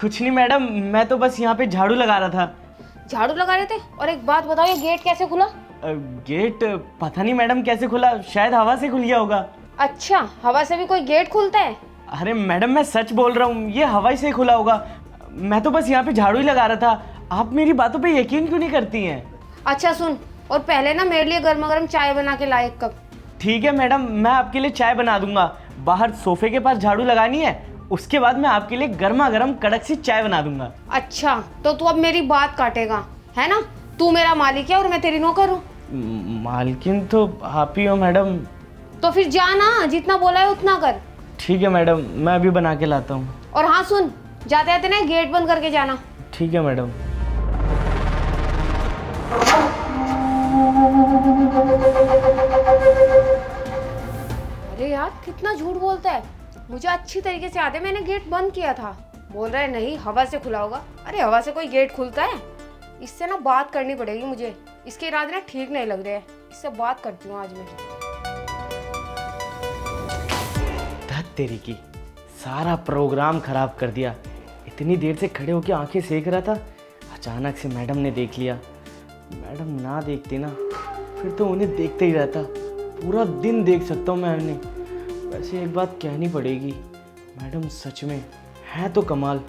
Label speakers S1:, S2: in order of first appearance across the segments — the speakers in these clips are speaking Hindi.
S1: कुछ नहीं मैडम, मैं तो बस यहाँ पे झाड़ू लगा रहा था।
S2: झाड़ू लगा रहे थे? और एक बात बताओ, ये गेट कैसे खुला?
S1: गेट पता नहीं मैडम कैसे खुला, शायद हवा से खुल गया होगा।
S2: अच्छा, हवा से भी कोई गेट खुलता है?
S1: अरे मैडम मैं सच बोल रहा हूँ, ये हवा से ही खुला होगा। मैं तो बस यहाँ पे झाड़ू ही लगा रहा था। आप मेरी बातों पे यकीन क्यों नहीं करती हैं?
S2: अच्छा सुन, और पहले ना मेरे लिए गर्मा गर्म चाय बना के ला एक कप।
S1: ठीक है मैडम, मैं आपके लिए चाय बना दूंगा। बाहर सोफे के पास झाड़ू लगानी है, उसके बाद मैं आपके लिए गर्मा गर्म कड़क सी चाय बना दूंगा।
S2: अच्छा, तो तू अब मेरी बात काटेगा, है ना? तू मेरा मालिक है और मैं तेरी नौकर हूँ।
S1: मालकिन तो आप ही हो मैडम।
S2: तो फिर जा ना, जितना बोला है उतना कर।
S1: ठीक है मैडम, मैं अभी बना के लाता हूँ।
S2: और हाँ सुन, जाते जाते ना गेट बंद करके जाना।
S1: ठीक है मैडम।
S2: अरे यार, कितना झूठ बोलता है। मुझे अच्छी तरीके से याद है, मैंने गेट बंद किया था। बोल रहा है नहीं, हवा से खुला होगा। अरे हवा से कोई गेट खुलता है? इससे ना बात करनी पड़ेगी मुझे। इसके इरादे ना ठीक नहीं लग रहे हैं। इससे बात करती हूँ आज मैं।
S1: धत तेरी की, सारा प्रोग्राम खराब कर दिया। इतनी देर से खड़े होकर आंखें सेक रहा था, अचानक से मैडम ने देख लिया। मैडम ना देखती ना, फिर तो उन्हें देखते ही रहता। पूरा दिन देख सकता हूँ मैं उन्हें। वैसे एक बात कहनी पड़ेगी, मैडम सच में है तो कमाल।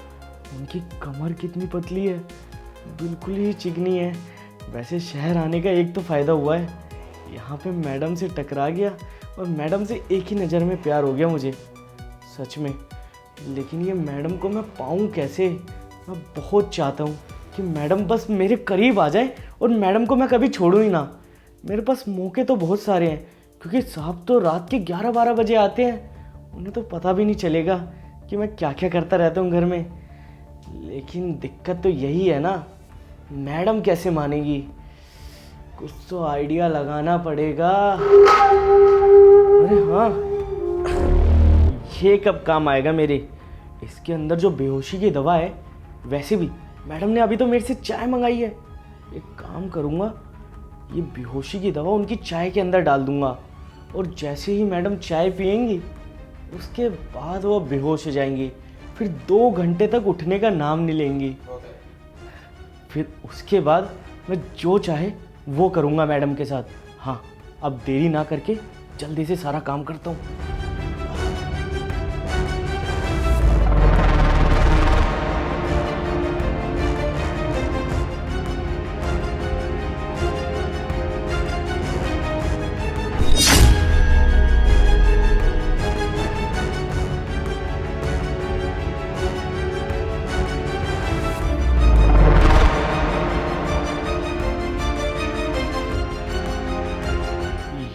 S1: उनकी कमर कितनी पतली है, बिल्कुल ही चिकनी है। वैसे शहर आने का एक तो फ़ायदा हुआ है, यहाँ पे मैडम से टकरा गया और मैडम से एक ही नज़र में प्यार हो गया मुझे, सच में। लेकिन ये मैडम को मैं पाऊँ कैसे? मैं बहुत चाहता हूँ कि मैडम बस मेरे करीब आ जाए और मैडम को मैं कभी छोड़ूं ही ना। मेरे पास मौके तो बहुत सारे हैं, क्योंकि साहब तो रात के 11-12 बजे आते हैं। उन्हें तो पता भी नहीं चलेगा कि मैं क्या क्या करता रहता हूँ घर में। लेकिन दिक्कत तो यही है ना, मैडम कैसे मानेगी? कुछ तो आइडिया लगाना पड़ेगा। अरे हाँ, ये कब काम आएगा मेरे? इसके अंदर जो बेहोशी की दवा है, वैसे भी मैडम ने अभी तो मेरे से चाय मंगाई है। एक काम करूँगा, ये बेहोशी की दवा उनकी चाय के अंदर डाल दूँगा, और जैसे ही मैडम चाय पियेंगी उसके बाद वो बेहोश हो जाएंगी। फिर 2 घंटे तक उठने का नाम नहीं लेंगी। फिर उसके बाद मैं जो चाहे वो करूँगा मैडम के साथ। हाँ, अब देरी ना करके जल्दी से सारा काम करता हूँ।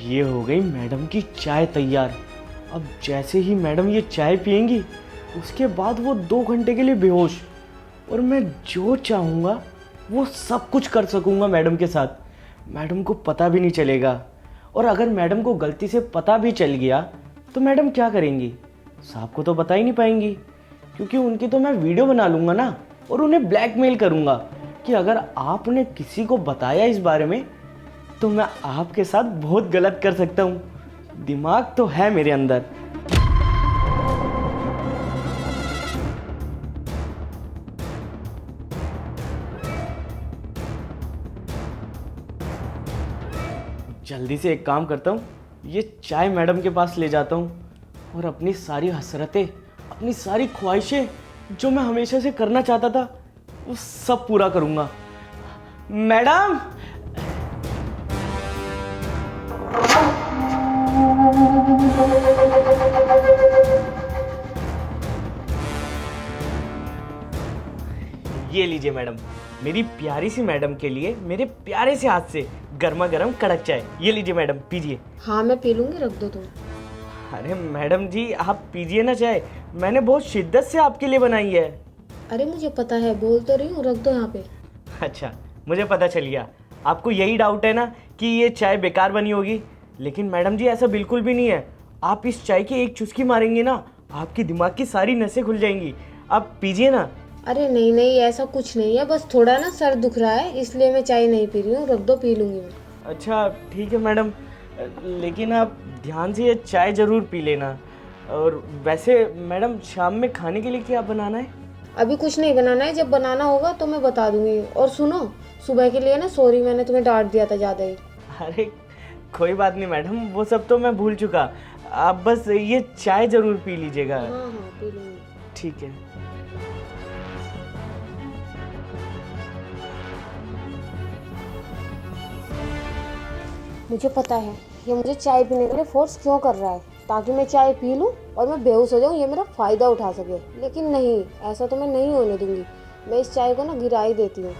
S1: ये हो गई मैडम की चाय तैयार। अब जैसे ही मैडम ये चाय पियेंगी उसके बाद वो 2 घंटे के लिए बेहोश, और मैं जो चाहूँगा वो सब कुछ कर सकूँगा मैडम के साथ। मैडम को पता भी नहीं चलेगा, और अगर मैडम को गलती से पता भी चल गया तो मैडम क्या करेंगी? साहब को तो बता ही नहीं पाएंगी, क्योंकि उनकी तो मैं वीडियो बना लूँगा ना, और उन्हें ब्लैकमेल करूँगा कि अगर आपने किसी को बताया इस बारे में तो मैं आपके साथ बहुत गलत कर सकता हूँ। दिमाग तो है मेरे अंदर। जल्दी से एक काम करता हूँ, ये चाय मैडम के पास ले जाता हूँ और अपनी सारी हसरतें, अपनी सारी ख्वाहिशें जो मैं हमेशा से करना चाहता था, वो सब पूरा करूँगा। मैडम, ये लीजिए मैडम, मेरी प्यारी सी मैडम के लिए मेरे प्यारे से हाथ से गर्मा गर्म कड़क चाय। ये लीजिए मैडम, पीजिए।
S2: हाँ मैं पी लूंगी, रख दो तुम।
S1: अरे मैडम जी, आप पीजिए ना चाय, मैंने बहुत शिद्दत से आपके लिए बनाई है।
S2: अरे मुझे पता है, बोल तो रही हूँ, रख दो यहाँ पे।
S1: अच्छा, मुझे पता चल गया। आपको यही डाउट है ना कि ये चाय बेकार बनी होगी, लेकिन मैडम जी ऐसा बिल्कुल भी नहीं है। आप इस चाय की एक चुस्की मारेंगे ना, आपकी दिमाग की सारी नसें खुल जाएंगी। आप पीजिए ना।
S2: अरे नहीं नहीं, ऐसा कुछ नहीं है, बस थोड़ा ना सर दुख रहा है, इसलिए मैं चाय नहीं पी रही हूँ। रख दो, पी लूंगी मैं।
S1: अच्छा ठीक है मैडम, लेकिन आप ध्यान से ये चाय ज़रूर पी लेना। और वैसे मैडम, शाम में खाने के लिए क्या बनाना है?
S2: अभी कुछ नहीं बनाना है, जब बनाना होगा तो मैं बता दूंगी। और सुनो, सुबह के लिए ना सॉरी, मैंने तुम्हें डांट दिया था ज़्यादा ही।
S1: अरे कोई बात नहीं मैडम, वो सब तो मैं भूल चुका। आप बस ये चाय ज़रूर पी लीजिएगा।
S2: हाँ हाँ, पी लूँगी।
S1: ठीक है।
S2: मुझे पता है ये मुझे चाय पीने के लिए फोर्स क्यों कर रहा है, ताकि मैं चाय पी लूँ और मैं बेहोश हो जाऊँ, ये मेरा फ़ायदा उठा सके। लेकिन नहीं, ऐसा तो मैं नहीं होने दूंगी। मैं इस चाय को ना गिरा ही देती हूँ।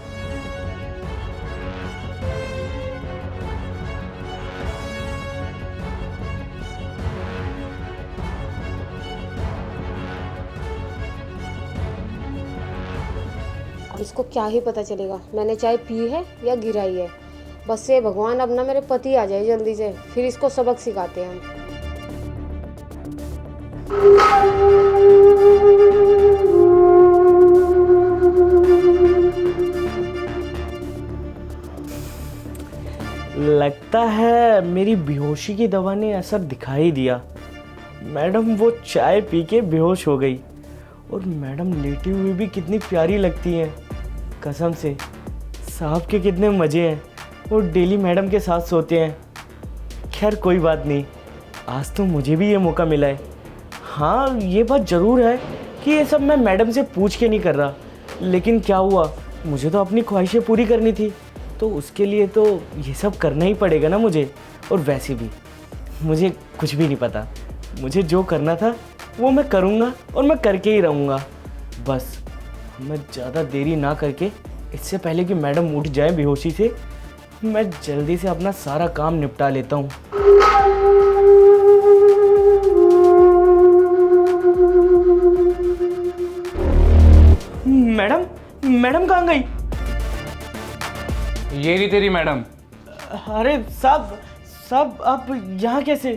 S2: अब इसको क्या ही पता चलेगा मैंने चाय पी है या गिराई है। बस से भगवान अब ना मेरे पति आ जाए जल्दी से, फिर इसको सबक सिखाते हैं हम।
S1: लगता है मेरी बेहोशी की दवा ने असर दिखा ही दिया। मैडम वो चाय पी के बेहोश हो गई। और मैडम लेटी हुई भी कितनी प्यारी लगती हैं, कसम से। साहब के कितने मज़े हैं, वो डेली मैडम के साथ सोते हैं। खैर कोई बात नहीं, आज तो मुझे भी ये मौका मिला है। हाँ ये बात ज़रूर है कि ये सब मैं मैडम से पूछ के नहीं कर रहा, लेकिन क्या हुआ, मुझे तो अपनी ख्वाहिशें पूरी करनी थी, तो उसके लिए तो ये सब करना ही पड़ेगा ना मुझे। और वैसे भी मुझे कुछ भी नहीं पता, मुझे जो करना था वो मैं करूँगा और मैं करके ही रहूँगा। बस मैं ज़्यादा देरी ना करके, इससे पहले कि मैडम उठ जाए बेहोशी से, मैं जल्दी से अपना सारा काम निपटा लेता हूँ। मैडम, मैडम कहाँ गई?
S3: ये रही तेरी मैडम।
S1: अरे साहब, साहब आप यहाँ कैसे?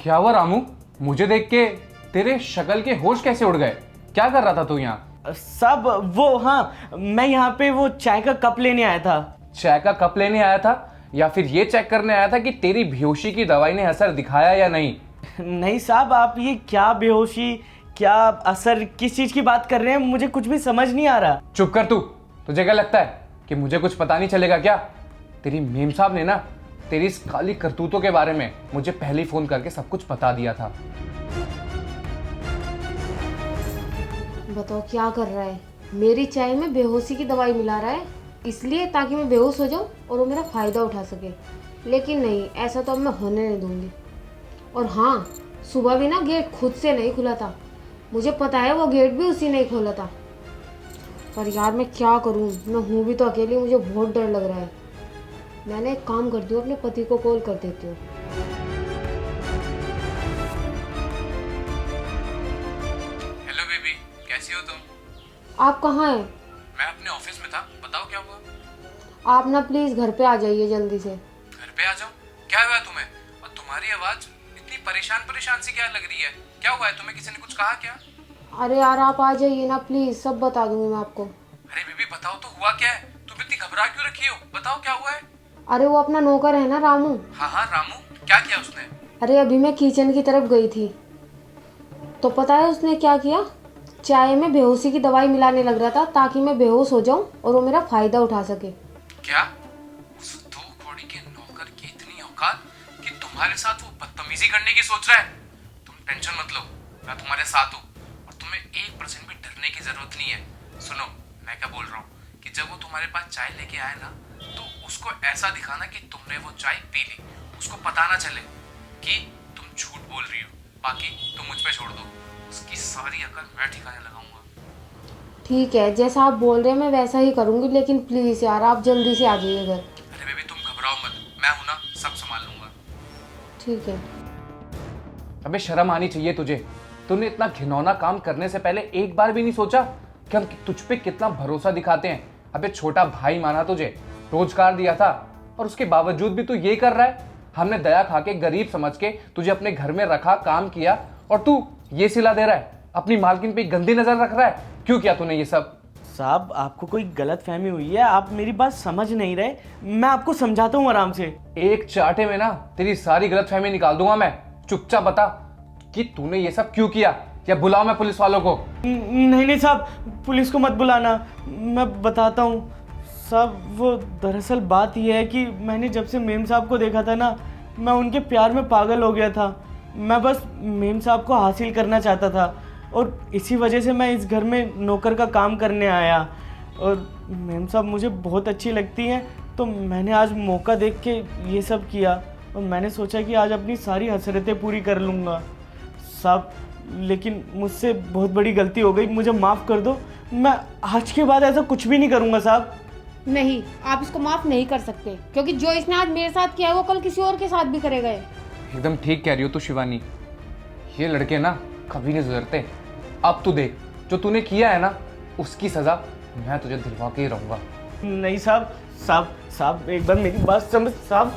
S3: क्या हुआ रामू, मुझे देख के तेरे शक्ल के होश कैसे उड़ गए? क्या कर रहा था तू यहाँ?
S1: साहब वो, हाँ मैं यहाँ पे वो चाय का कप लेने आया था।
S3: चाय का कप लेने आया था या फिर ये चेक करने आया था कि तेरी बेहोशी की दवाई ने असर दिखाया या नहीं?
S1: नहीं साहब, आप ये क्या बेहोशी, क्या असर, किस चीज़ की बात कर रहे हैं, मुझे कुछ भी समझ नहीं आ रहा।
S3: चुप कर तू। तुझे क्या लगता है कि मुझे कुछ पता नहीं चलेगा क्या? तेरी मेम साहब ने ना तेरी इस काली करतूतों के बारे में मुझे पहले ही फोन करके सब कुछ बता दिया था।
S2: बताओ क्या कर रहा है? मेरी चाय में बेहोशी की दवाई मिला रहा है, इसलिए ताकि मैं बेहोश हो जाऊं और वो मेरा फ़ायदा उठा सके। लेकिन नहीं, ऐसा तो अब मैं होने नहीं दूंगी। और हाँ, सुबह भी ना गेट खुद से नहीं खुला था, मुझे पता है वो गेट भी उसी ने ही खोला था। पर यार मैं क्या करूं, मैं हूँ भी तो अकेली, मुझे बहुत डर लग रहा है। मैंने एक काम करती हूँ, अपने पति को कॉल कर देती हूँ।
S3: हेलो बेबी, कैसी हो तुम?
S2: आप कहाँ हैं?
S3: मैं अपने ऑफिस में था, बताओ क्या हुआ?
S2: आप ना प्लीज़ घर पे आ जाइए जल्दी से।
S3: घर पे आ जाओ? क्या हुआ तुम्हें? और तुम्हारी आवाज इतनी परेशान परेशान सी क्या लग रही है? क्या हुआ है तुम्हें? किसी ने कुछ कहा क्या?
S2: अरे यार आप आ जाइए ना प्लीज़, सब बता दूंगी मैं आपको।
S3: अरे बेबी बताओ तो, हुआ क्या है? तुम इतनी घबरा क्यों रखी हो? बताओ क्या हुआ है?
S2: अरे वो अपना नौकर है ना रामू।
S3: हाँ हाँ रामू, क्या किया उसने?
S2: अरे अभी मैं किचन की तरफ गई थी, तो पता है उसने क्या किया? चाय में बेहोशी की दवाई मिलाने लग रहा था, ताकि मैं बेहोश हो जाऊं और वो मेरा फ़ायदा उठा सके।
S3: क्या? उस दो कौड़ी के नौकर की इतनी औकात कि तुम्हारे साथ वो बदतमीजी करने की सोच रहा है? तुम टेंशन मत लो, मैं तुम्हारे साथ हूँ और तुम्हें 1% भी डरने की जरूरत नहीं है। सुनो मैं क्या बोल रहा हूँ, कि जब वो तुम्हारे पास चाय लेके आए ना, तो उसको ऐसा दिखाना कि तुमने वो चाय पी ली, उसको पता ना चले कि तुम झूठ बोल रही हो। बाकी तुम मुझ पे छोड़ दो, उसकी सारी अकल मैं ठिकाने लगाऊंगा।
S2: ठीक है, जैसा आप बोल रहे हैं मैं वैसा ही करूँगी, लेकिन प्लीज़ यार आप जल्दी से आ जाइए घर।
S3: अरे बेबी तुम घबराओ मत, मैं हूं ना, सब संभाल लूंगा।
S2: ठीक है।
S3: अबे शर्म आनी चाहिए तुझे। तूने इतना घिनौना काम करने से पहले एक बार भी नहीं सोचा कि हम तुझ पे कितना भरोसा दिखाते हैं? अबे छोटा भाई माना तुझे, रोजगार दिया था, और उसके बावजूद भी तू ये कर रहा है। हमने दया खा के, गरीब समझ के तुझे अपने घर में रखा, काम किया, और तू ये सिला दे रहा है, अपनी मालकिन पे गंदी नजर रख रहा है। क्यों किया तूने ये सब?
S1: साहब आपको कोई गलत फहमी हुई है, आप मेरी बात समझ नहीं रहे, मैं आपको समझाता हूँ आराम से।
S3: एक चाटे में ना तेरी सारी गलतफहमी निकाल दूंगा मैं। चुपचाप बता कि तूने ये सब क्यों किया, या बुलाओ मैं पुलिस वालों को?
S1: नहीं नहीं साहब, पुलिस को मत बुलाना, मैं बताता हूँ साहब। वो दरअसल बात यह है कि मैंने जब से मेम साहब को देखा था ना, मैं उनके प्यार में पागल हो गया था। मैं बस मेम साहब को हासिल करना चाहता था और इसी वजह से मैं इस घर में नौकर का काम करने आया। और मेम साहब मुझे बहुत अच्छी लगती हैं, तो मैंने आज मौका देख के ये सब किया और मैंने सोचा कि आज अपनी सारी हसरतें पूरी कर लूँगा साहब। लेकिन मुझसे बहुत बड़ी गलती हो गई, मुझे माफ़ कर दो। मैं आज के बाद ऐसा कुछ भी नहीं करूँगा साहब।
S2: नहीं, आप इसको माफ नहीं कर सकते, क्योंकि जो इसने आज मेरे साथ किया है वो कल किसी और के साथ भी करेगा।
S3: एकदम ठीक कह रही हो तू शिवानी, ये लड़के ना कभी नहीं सुधरते। अब तू देख, जो तूने किया है ना, उसकी सजा मैं तुझे दिलवा के ही रहूंगा।
S1: नहीं साहब, साहब साहब एक बार मेरी बात समझ साहब।